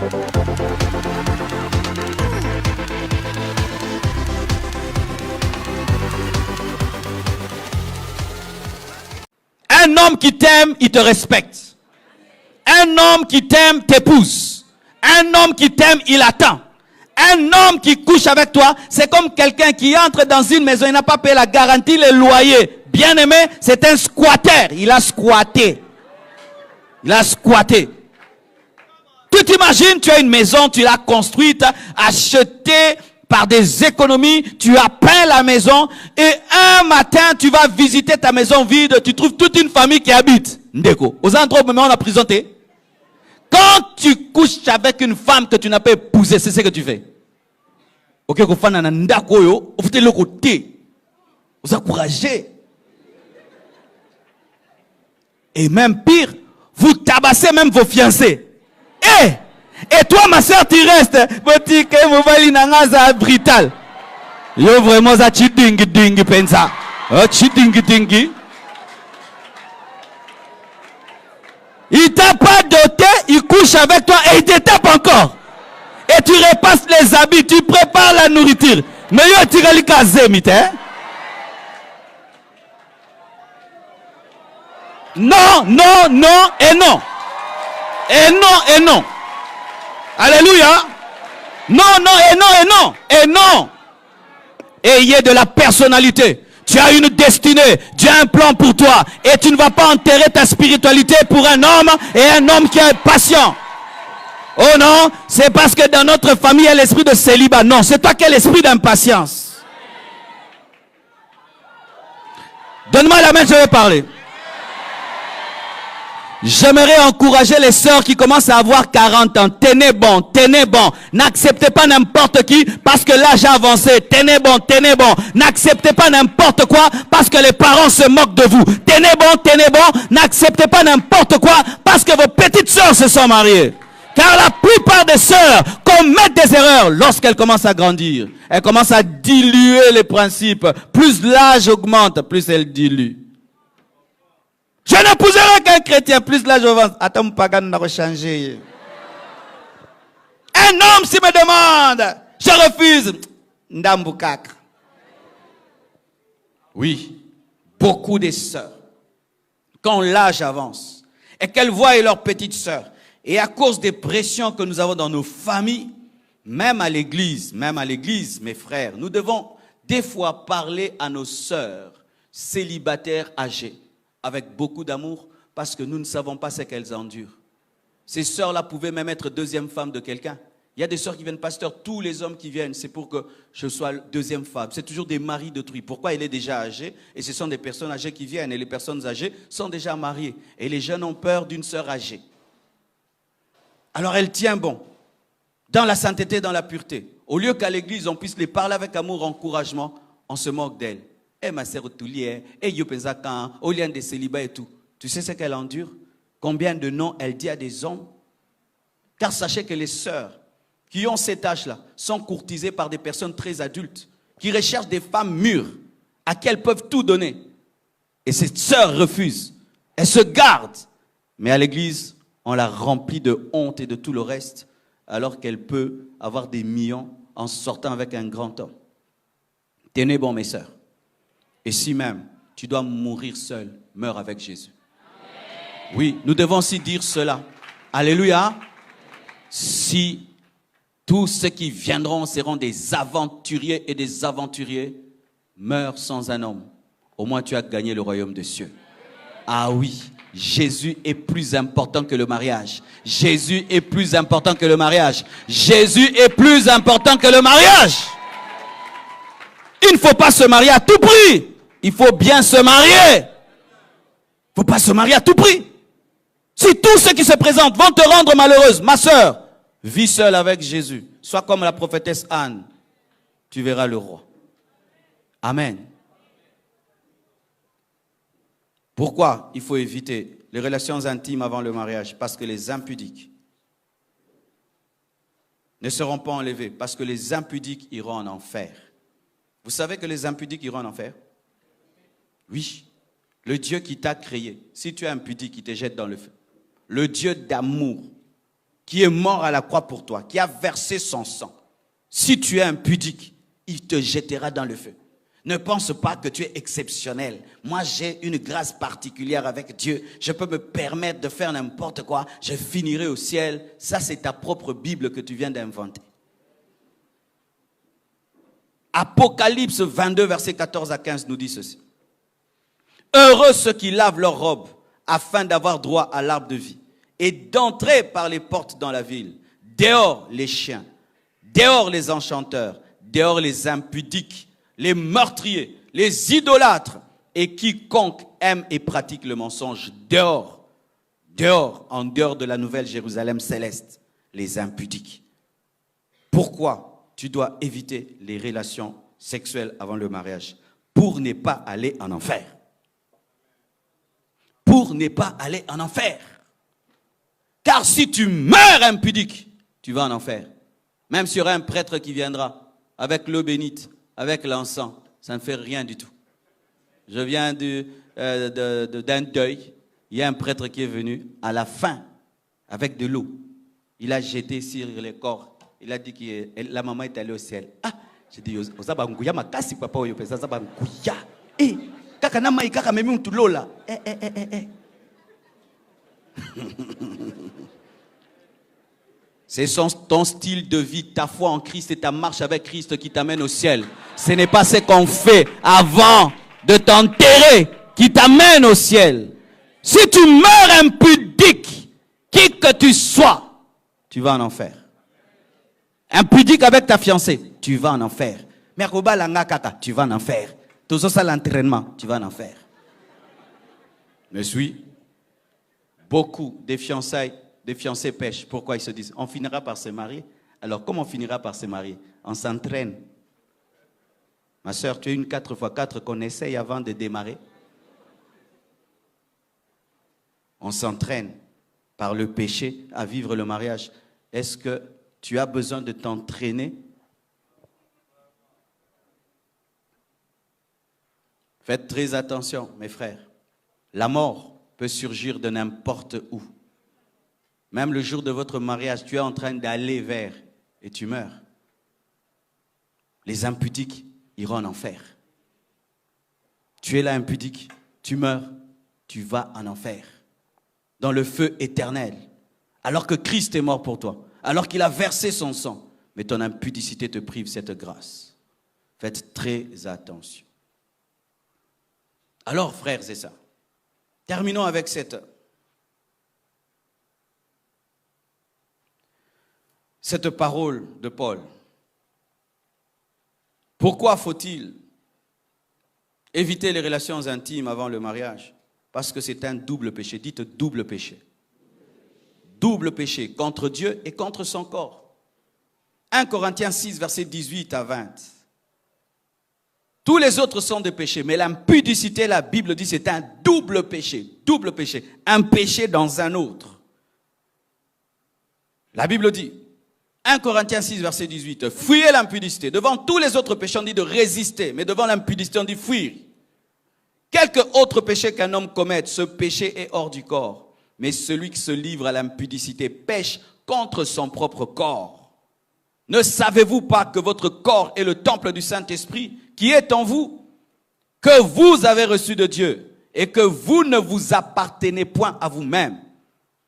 Un homme qui t'aime, il te respecte. Un homme qui t'aime t'épouse. Un homme qui t'aime, il attend. Un homme qui couche avec toi, c'est comme quelqu'un qui entre dans une maison, il n'a pas payé la garantie, le loyer. Bien aimé, c'est un squatter. Il a squatté. Il a squatté. Tu t'imagines, tu as une maison, tu l'as construite, achetée par des économies, tu as peint la maison, et un matin, tu vas visiter ta maison vide, tu trouves toute une famille qui habite. Ndeko. Aux endroits où on a présenté. Quand tu couches avec une femme que tu n'as pas épousée, c'est ce que tu fais. Ok, vous faites un ndako, vous faites le côté. Vous encouragez. Et même pire, vous tabassez même vos fiancés. Et toi, ma soeur, tu restes. Petit que vous voyez l'inangaza brutal. Yo vraiment ça chidingi pensa. Chidingi. Il t'a pas doté, il couche avec toi et il te tape encore. Et tu repasses les habits, tu prépares la nourriture. Mais yo tu gali kazemite. Non, non, non et non. Et non, et non. Alléluia. Non, non, et non, et non. Et non. Ayez de la personnalité. Tu as une destinée. Dieu a un plan pour toi. Et tu ne vas pas enterrer ta spiritualité pour un homme et un homme qui est patient. Oh non, c'est parce que dans notre famille, il y a l'esprit de célibat. Non, c'est toi qui as l'esprit d'impatience. Donne-moi la main, je vais parler. J'aimerais encourager les sœurs qui commencent à avoir 40 ans. Tenez bon, tenez bon. N'acceptez pas n'importe qui parce que l'âge a avancé. Tenez bon, tenez bon. N'acceptez pas n'importe quoi parce que les parents se moquent de vous. Tenez bon. N'acceptez pas n'importe quoi parce que vos petites sœurs se sont mariées. Car la plupart des sœurs commettent des erreurs lorsqu'elles commencent à grandir. Elles commencent à diluer les principes. Plus l'âge augmente, plus elles diluent. Je n'épouserai qu'un chrétien, plus l'âge avance. Attends, pagan n'a changé. Un homme s'il me demande, je refuse. Ndambukak. Oui, beaucoup de sœurs, quand l'âge avance, et qu'elles voient leurs petites sœurs, et à cause des pressions que nous avons dans nos familles, même à l'église, mes frères, nous devons des fois parler à nos sœurs célibataires âgées, avec beaucoup d'amour, parce que nous ne savons pas ce qu'elles endurent. Ces sœurs-là pouvaient même être deuxième femme de quelqu'un. Il y a des sœurs qui viennent, pasteur, tous les hommes qui viennent, c'est pour que je sois deuxième femme. C'est toujours des maris d'autrui. Pourquoi il est déjà âgé? Et ce sont des personnes âgées qui viennent, et les personnes âgées sont déjà mariées. Et les jeunes ont peur d'une sœur âgée. Alors elle tient bon, dans la sainteté, dans la pureté. Au lieu qu'à l'église, on puisse les parler avec amour, encouragement, on se moque d'elle. Eh ma sœur Toulier, eh Yopenzakan, au lien des célibats et tout. Tu sais ce qu'elle endure? Combien de noms elle dit à des hommes? Car sachez que les sœurs qui ont cet âge-là sont courtisées par des personnes très adultes, qui recherchent des femmes mûres, à qui elles peuvent tout donner. Et ces sœurs refusent. Elles se gardent. Mais à l'église, on la remplit de honte et de tout le reste, alors qu'elle peut avoir des millions en sortant avec un grand homme. Tenez bon, mes sœurs. Et si même tu dois mourir seul, meurs avec Jésus. Amen. Oui, nous devons aussi dire cela. Alléluia. Si tous ceux qui viendront seront des aventuriers et des aventuriers, meurent sans un homme, au moins tu as gagné le royaume des cieux. Ah oui, Jésus est plus important que le mariage. Jésus est plus important que le mariage. Jésus est plus important que le mariage. Il ne faut pas se marier à tout prix. Il faut bien se marier. Il ne faut pas se marier à tout prix. Si tous ceux qui se présentent vont te rendre malheureuse, ma sœur, vis seule avec Jésus. Sois comme la prophétesse Anne. Tu verras le roi. Amen. Pourquoi il faut éviter les relations intimes avant le mariage? Parce que les impudiques ne seront pas enlevés. Parce que les impudiques iront en enfer. Vous savez que les impudiques iront en enfer? Oui. Le Dieu qui t'a créé, si tu es impudique, il te jette dans le feu. Le Dieu d'amour qui est mort à la croix pour toi, qui a versé son sang, si tu es impudique, il te jettera dans le feu. Ne pense pas que tu es exceptionnel. Moi, j'ai une grâce particulière avec Dieu. Je peux me permettre de faire n'importe quoi. Je finirai au ciel. Ça, c'est ta propre Bible que tu viens d'inventer. Apocalypse 22, versets 14 à 15 nous dit ceci. Heureux ceux qui lavent leurs robes afin d'avoir droit à l'arbre de vie et d'entrer par les portes dans la ville. Dehors les chiens, dehors les enchanteurs, dehors les impudiques, les meurtriers, les idolâtres et quiconque aime et pratique le mensonge. Dehors, dehors, en dehors de la nouvelle Jérusalem céleste, les impudiques. Pourquoi tu dois éviter les relations sexuelles avant le mariage? Pour ne pas aller en enfer. Pour ne pas aller en enfer. Car si tu meurs impudique, tu vas en enfer. Même s'il y aura un prêtre qui viendra avec l'eau bénite, avec l'encens, ça ne fait rien du tout. Je viens d'un deuil. Il y a un prêtre qui est venu à la fin avec de l'eau. Il a jeté sur les corps. Il a dit que la maman est allée au ciel. Ah, j'ai dit, Ozabanguya makasi papa oyo pesa Ozabanguya. Eh, kaka na mai kaka memi mtulo là. C'est ton style de vie, ta foi en Christ et ta marche avec Christ qui t'amène au ciel. Ce n'est pas ce qu'on fait avant de t'enterrer qui t'amène au ciel. Si tu meurs impudique, qui que tu sois, tu vas en enfer. Impudique avec ta fiancée, tu vas en enfer. Merkoba langa kaka, tu vas en enfer. Tout ça l'entraînement, tu vas en enfer. Me suis. Beaucoup des fiancés pêchent. Pourquoi ils se disent? On finira par se marier. Alors, comment on finira par se marier? On s'entraîne. Ma soeur, tu es une 4x4 qu'on essaye avant de démarrer. On s'entraîne par le péché à vivre le mariage. Est-ce que tu as besoin de t'entraîner? Faites très attention, mes frères. La mort peut surgir de n'importe où. Même le jour de votre mariage, tu es en train d'aller vers et tu meurs. Les impudiques iront en enfer. Tu es là impudique, tu meurs, tu vas en enfer. Dans le feu éternel. Alors que Christ est mort pour toi. Alors qu'il a versé son sang. Mais ton impudicité te prive cette grâce. Faites très attention. Alors, frères et sœurs, terminons avec cette parole de Paul. Pourquoi faut-il éviter les relations intimes avant le mariage? Parce que c'est un double péché. Dites double péché. Double péché contre Dieu et contre son corps. 1 Corinthiens 6, versets 18 à 20. Tous les autres sont des péchés, mais l'impudicité, la Bible dit, c'est un double péché. Double péché. Un péché dans un autre. La Bible dit, 1 Corinthiens 6, verset 18, fuyez l'impudicité. Devant tous les autres péchés, on dit de résister, mais devant l'impudicité, on dit fuir. Quelque autre péché qu'un homme commette, ce péché est hors du corps. Mais celui qui se livre à l'impudicité pêche contre son propre corps. Ne savez-vous pas que votre corps est le temple du Saint-Esprit qui est en vous, que vous avez reçu de Dieu et que vous ne vous appartenez point à vous-même?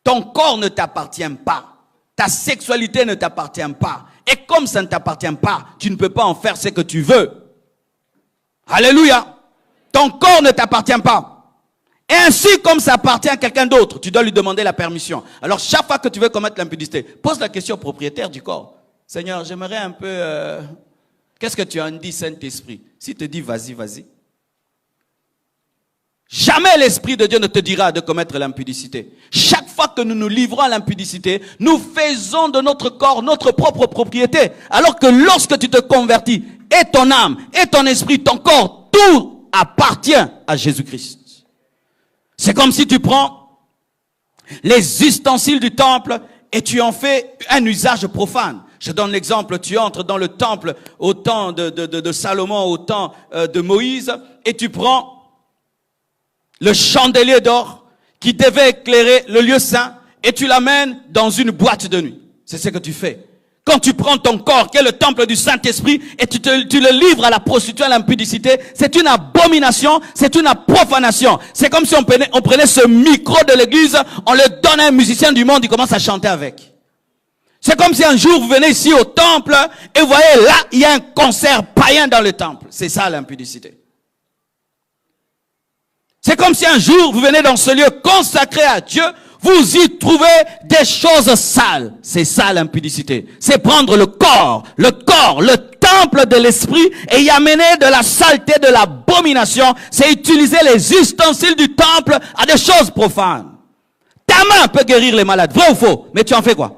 Ton corps ne t'appartient pas. Ta sexualité ne t'appartient pas. Et comme ça ne t'appartient pas, tu ne peux pas en faire ce que tu veux. Alléluia. Ton corps ne t'appartient pas. Et ainsi, comme ça appartient à quelqu'un d'autre, tu dois lui demander la permission. Alors, chaque fois que tu veux commettre l'impudicité, pose la question au propriétaire du corps. Seigneur, j'aimerais un peu... Qu'est-ce que tu en dis, Saint-Esprit? S'il te dit, vas-y, vas-y. Jamais l'Esprit de Dieu ne te dira de commettre l'impudicité. Chaque fois que nous nous livrons à l'impudicité, nous faisons de notre corps notre propre propriété. Alors que lorsque tu te convertis, et ton âme, et ton esprit, ton corps, tout appartient à Jésus-Christ. C'est comme si tu prends les ustensiles du temple et tu en fais un usage profane. Je donne l'exemple, tu entres dans le temple au temps de Salomon, au temps de Moïse, et tu prends le chandelier d'or qui devait éclairer le lieu saint, et tu l'amènes dans une boîte de nuit. C'est ce que tu fais. Quand tu prends ton corps, qui est le temple du Saint-Esprit, et tu le livres à la prostituée, à l'impudicité, c'est une abomination, c'est une profanation. C'est comme si on prenait ce micro de l'église, on le donne à un musicien du monde, il commence à chanter avec. C'est comme si un jour vous venez ici au temple, et vous voyez là, il y a un concert païen dans le temple. C'est ça l'impudicité. C'est comme si un jour vous venez dans ce lieu consacré à Dieu, vous y trouvez des choses sales. C'est ça l'impudicité. C'est prendre le corps, le temple de l'esprit et y amener de la saleté, de l'abomination. C'est utiliser les ustensiles du temple à des choses profanes. Ta main peut guérir les malades, vrai ou faux? Mais tu en fais quoi?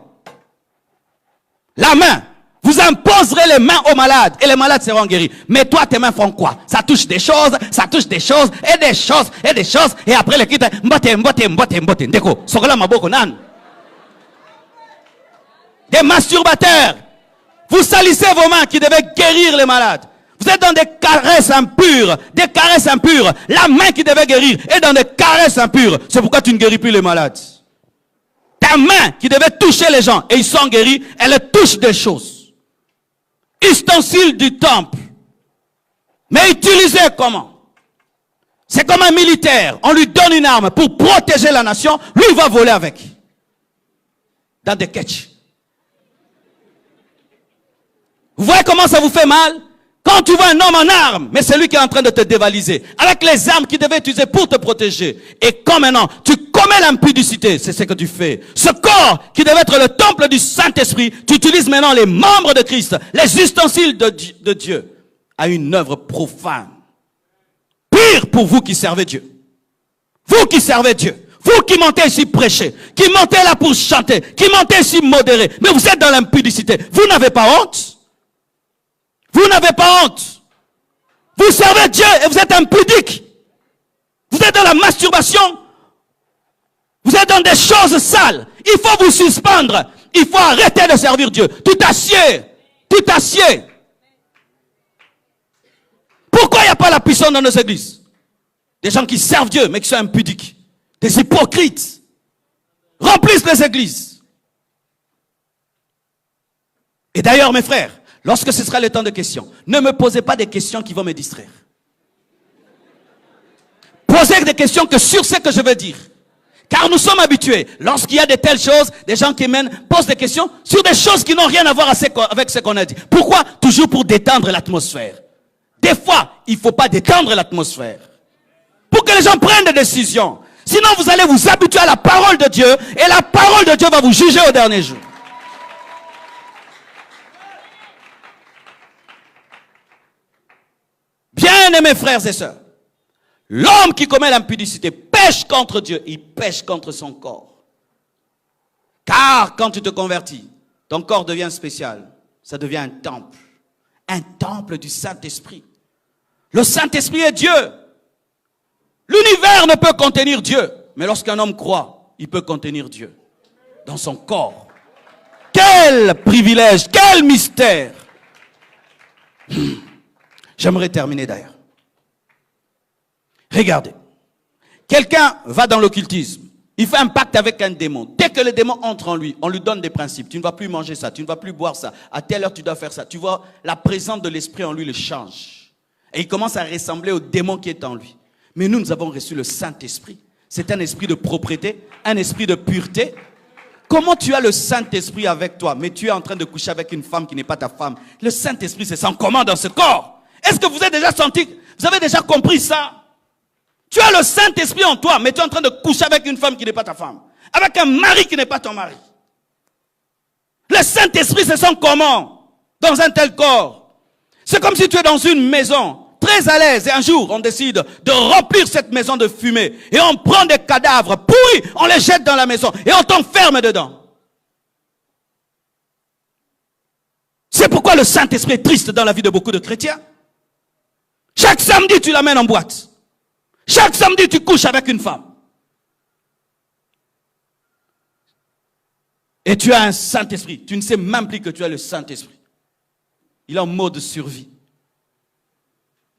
La main. Vous imposerez les mains aux malades et les malades seront guéris. Mais toi, tes mains font quoi? Ça touche des choses, et des choses, et des choses. Et après, les quitte, mbote. Ndeko, sokola maboko nan. Des masturbateurs. Vous salissez vos mains qui devaient guérir les malades. Vous êtes dans des caresses impures. La main qui devait guérir est dans des caresses impures. C'est pourquoi tu ne guéris plus les malades. Ta main qui devait toucher les gens et ils sont guéris, elle touche des choses. Ustensile du temple. Mais utilisé comment? C'est comme un militaire. On lui donne une arme pour protéger la nation. Lui, il va voler avec. Dans des catchs. Vous voyez comment ça vous fait mal? Quand tu vois un homme en armes, mais c'est lui qui est en train de te dévaliser. Avec les armes qu'il devait utiliser pour te protéger. Et comme maintenant, tu commets l'impudicité, c'est ce que tu fais. Ce corps qui devait être le temple du Saint-Esprit, tu utilises maintenant les membres de Christ, les ustensiles de Dieu, à une œuvre profane. Pire pour vous qui servez Dieu. Vous qui servez Dieu. Vous qui montez ici prêcher, qui montez là pour chanter, qui montez ici modérer. Mais vous êtes dans l'impudicité. Vous n'avez pas honte? Vous n'avez pas honte. Vous servez Dieu et vous êtes impudique. Vous êtes dans la masturbation. Vous êtes dans des choses sales. Il faut vous suspendre. Il faut arrêter de servir Dieu. Tu t'assieds. Pourquoi il n'y a pas la puissance dans nos églises? Des gens qui servent Dieu mais qui sont impudiques. Des hypocrites. Remplissent les églises. Et d'ailleurs mes frères, lorsque ce sera le temps de questions, ne me posez pas des questions qui vont me distraire. Posez des questions que sur ce que je veux dire. Car nous sommes habitués, lorsqu'il y a de telles choses, des gens qui posent des questions sur des choses qui n'ont rien à voir avec ce qu'on a dit. Pourquoi? Toujours pour détendre l'atmosphère. Des fois, il ne faut pas détendre l'atmosphère. Pour que les gens prennent des décisions. Sinon, vous allez vous habituer à la parole de Dieu, et la parole de Dieu va vous juger au dernier jour. Bien-aimés frères et sœurs, l'homme qui commet l'impudicité pêche contre Dieu, il pêche contre son corps. Car quand tu te convertis, ton corps devient spécial, ça devient un temple du Saint-Esprit. Le Saint-Esprit est Dieu. L'univers ne peut contenir Dieu, mais lorsqu'un homme croit, il peut contenir Dieu dans son corps. Quel privilège, quel mystère! J'aimerais terminer d'ailleurs. Regardez. Quelqu'un va dans l'occultisme. Il fait un pacte avec un démon. Dès que le démon entre en lui, on lui donne des principes. Tu ne vas plus manger ça, tu ne vas plus boire ça. À telle heure, tu dois faire ça. Tu vois, la présence de l'esprit en lui le change. Et il commence à ressembler au démon qui est en lui. Mais nous avons reçu le Saint-Esprit. C'est un esprit de propreté, un esprit de pureté. Comment tu as le Saint-Esprit avec toi, mais tu es en train de coucher avec une femme qui n'est pas ta femme? Le Saint-Esprit se sent comment dans ce corps? Est-ce que vous avez déjà senti, vous avez déjà compris ça? Tu as le Saint-Esprit en toi, mais tu es en train de coucher avec une femme qui n'est pas ta femme. Avec un mari qui n'est pas ton mari. Le Saint-Esprit se sent comment dans un tel corps? C'est comme si tu es dans une maison, très à l'aise, et un jour, on décide de remplir cette maison de fumée, et on prend des cadavres pourris, on les jette dans la maison, et on t'enferme dedans. C'est pourquoi le Saint-Esprit est triste dans la vie de beaucoup de chrétiens. Chaque samedi, tu l'amènes en boîte. Chaque samedi, tu couches avec une femme. Et tu as un Saint-Esprit. Tu ne sais même plus que tu as le Saint-Esprit. Il est en mode survie.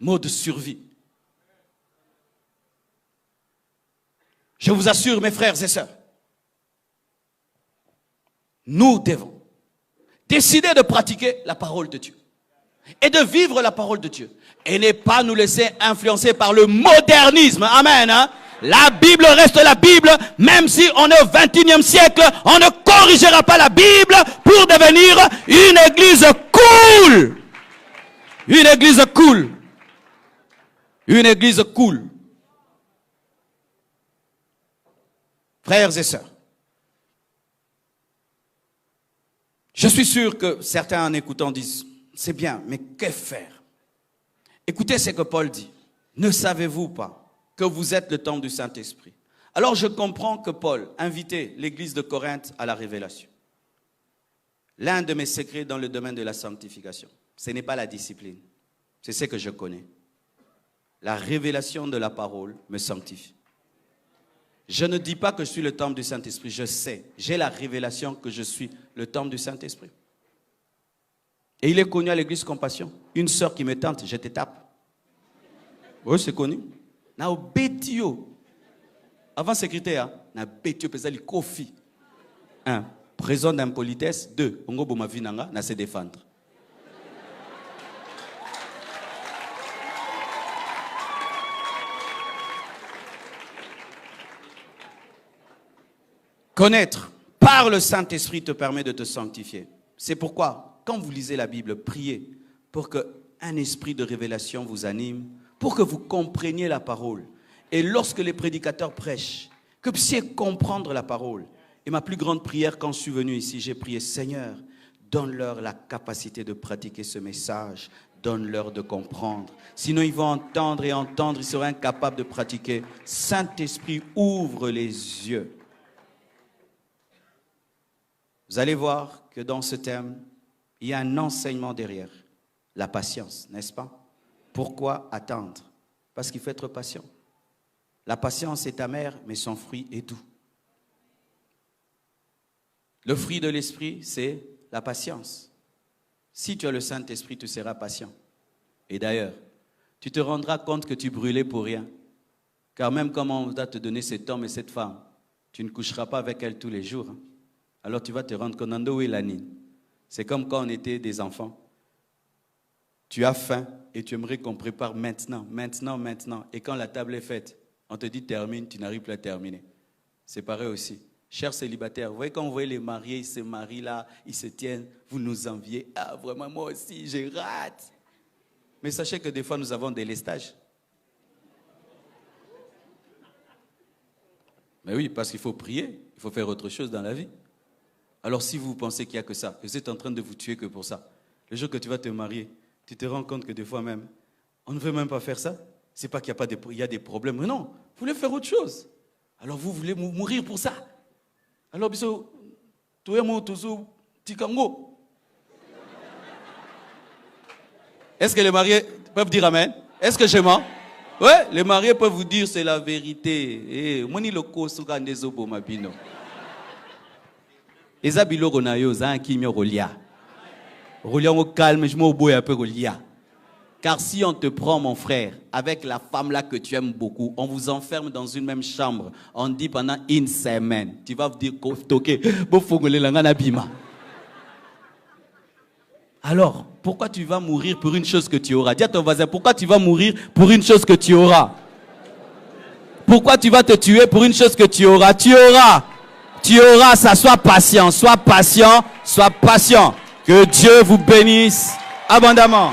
Mode survie. Je vous assure, mes frères et sœurs, nous devons décider de pratiquer la parole de Dieu et de vivre la parole de Dieu et ne pas nous laisser influencer par le modernisme. Amen. Hein? La Bible reste la Bible, même si on est au 21e siècle, on ne corrigera pas la Bible pour devenir une église cool. Une église cool. Une église cool. Frères et sœurs, je suis sûr que certains en écoutant disent, c'est bien, mais que faire? Écoutez ce que Paul dit. Ne savez-vous pas que vous êtes le temple du Saint-Esprit? Alors je comprends que Paul invitait l'église de Corinthe à la révélation. L'un de mes secrets dans le domaine de la sanctification, ce n'est pas la discipline, c'est ce que je connais. La révélation de la parole me sanctifie. Je ne dis pas que je suis le temple du Saint-Esprit, je sais, j'ai la révélation que je suis le temple du Saint-Esprit. Et il est connu à l'église Compassion. Une sœur qui me tente, je te tape. Oui, c'est connu. Na obetio. Avant secrétaire, na betio pesali kofi. 1. Présent d'impolitesse. 2. Ongo boma vinanga na se défendre. Connaître par le Saint-Esprit te permet de te sanctifier. C'est pourquoi, quand vous lisez la Bible, priez pour qu'un esprit de révélation vous anime, pour que vous compreniez la parole. Et lorsque les prédicateurs prêchent, que vous puissiez comprendre la parole. Et ma plus grande prière quand je suis venu ici, j'ai prié, Seigneur, donne-leur la capacité de pratiquer ce message, donne-leur de comprendre. Sinon ils vont entendre et entendre, ils seront incapables de pratiquer. Saint-Esprit, ouvre les yeux. Vous allez voir que dans ce thème, il y a un enseignement derrière. La patience, n'est-ce pas? Pourquoi attendre? Parce qu'il faut être patient. La patience est amère, mais son fruit est doux. Le fruit de l'esprit, c'est la patience. Si tu as le Saint-Esprit, tu seras patient. Et d'ailleurs, tu te rendras compte que tu brûlais pour rien. Car même comme on va te donner cet homme et cette femme, tu ne coucheras pas avec elle tous les jours. Hein. Alors tu vas te rendre compte, où est la nine? C'est comme quand on était des enfants. Tu as faim et tu aimerais qu'on prépare maintenant. Et quand la table est faite, on te dit termine, tu n'arrives plus à terminer. C'est pareil aussi. Chers célibataires, vous voyez quand vous voyez les mariés, ils se marient là, ils se tiennent, vous nous enviez. Ah vraiment, moi aussi, je rate. Mais sachez que des fois, nous avons des lestages. Mais oui, parce qu'il faut prier, il faut faire autre chose dans la vie. Alors si vous pensez qu'il n'y a que ça, vous êtes en train de vous tuer que pour ça, le jour que tu vas te marier, tu te rends compte que des fois même, on ne veut même pas faire ça. C'est pas qu'il y a des problèmes. Mais non, vous voulez faire autre chose. Alors vous voulez mourir pour ça. Alors, est-ce que les mariés peuvent dire amen? Est-ce que je mens? Oui, les mariés peuvent vous dire c'est la vérité. Moni loko suka ndezo bomabino. Eza biloko na yo za kimyo rolia. Rolia ngo calme, je m'o boya peu rolia. Car si on te prend, mon frère, avec la femme-là que tu aimes beaucoup, on vous enferme dans une même chambre, on dit pendant une semaine, tu vas vous dire, alors, pourquoi tu vas mourir pour une chose que tu auras? Dis à ton voisin, pourquoi tu vas mourir pour une chose que tu auras? Pourquoi tu vas te tuer pour une chose que tu auras? Tu auras, ça, sois patient, sois patient, sois patient. Que Dieu vous bénisse abondamment.